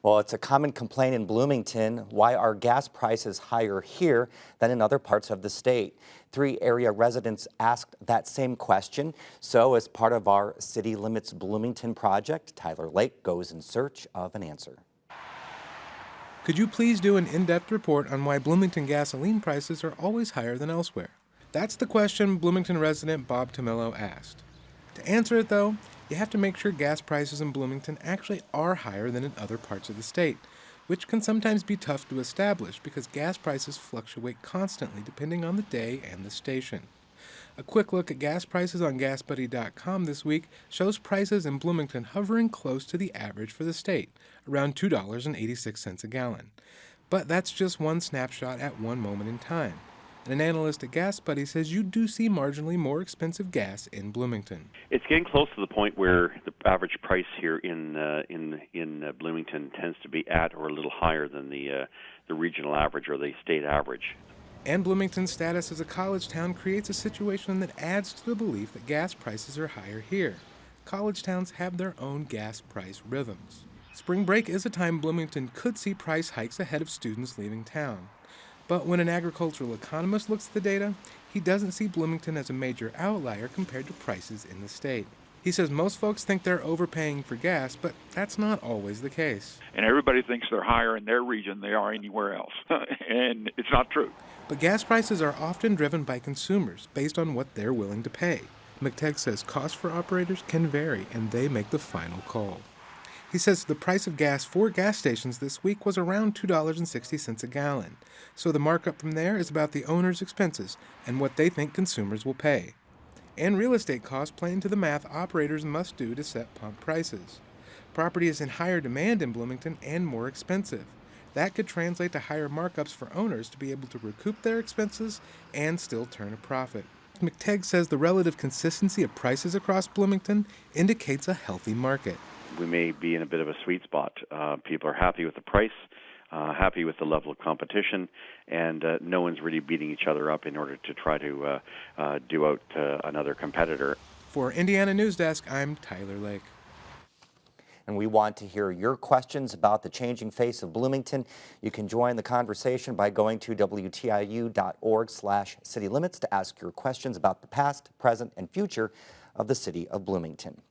Well, it's a common complaint in Bloomington. Why are gas prices higher here than in other parts of the state? 3 area residents asked that same question. So as part of our City Limits Bloomington project, Tyler Lake goes in search of an answer. Could you please do an in-depth report on why Bloomington gasoline prices are always higher than elsewhere? That's the question Bloomington resident Bob Tomillo asked. To answer it, though, you have to make sure gas prices in Bloomington actually are higher than in other parts of the state, which can sometimes be tough to establish because gas prices fluctuate constantly depending on the day and the station. A quick look at gas prices on GasBuddy.com this week shows prices in Bloomington hovering close to the average for the state, around $2.86 a gallon. But that's just one snapshot at one moment in time. And an analyst at GasBuddy says you do see marginally more expensive gas in Bloomington. It's getting close to the point where the average price here in Bloomington tends to be at or a little higher than the regional average or the state average. And Bloomington's status as a college town creates a situation that adds to the belief that gas prices are higher here. College towns have their own gas price rhythms. Spring break is a time Bloomington could see price hikes ahead of students leaving town. But when an agricultural economist looks at the data, he doesn't see Bloomington as a major outlier compared to prices in the state. He says most folks think they're overpaying for gas, but that's not always the case. And everybody thinks they're higher in their region than they are anywhere else. And it's not true. But gas prices are often driven by consumers based on what they're willing to pay. McTegg says costs for operators can vary, and they make the final call. He says the price of gas for gas stations this week was around $2.60 a gallon. So the markup from there is about the owner's expenses and what they think consumers will pay. And real estate costs play into the math operators must do to set pump prices. Property is in higher demand in Bloomington and more expensive. That could translate to higher markups for owners to be able to recoup their expenses and still turn a profit. McTegg says the relative consistency of prices across Bloomington indicates a healthy market. We may be in a bit of a sweet spot. People are happy with the price, happy with the level of competition, and no one's really beating each other up in order to try to do out another competitor. For Indiana Newsdesk, I'm Tyler Lake. And we want to hear your questions about the changing face of Bloomington. You can join the conversation by going to WTIU.org/citylimits to ask your questions about the past, present, and future of the city of Bloomington.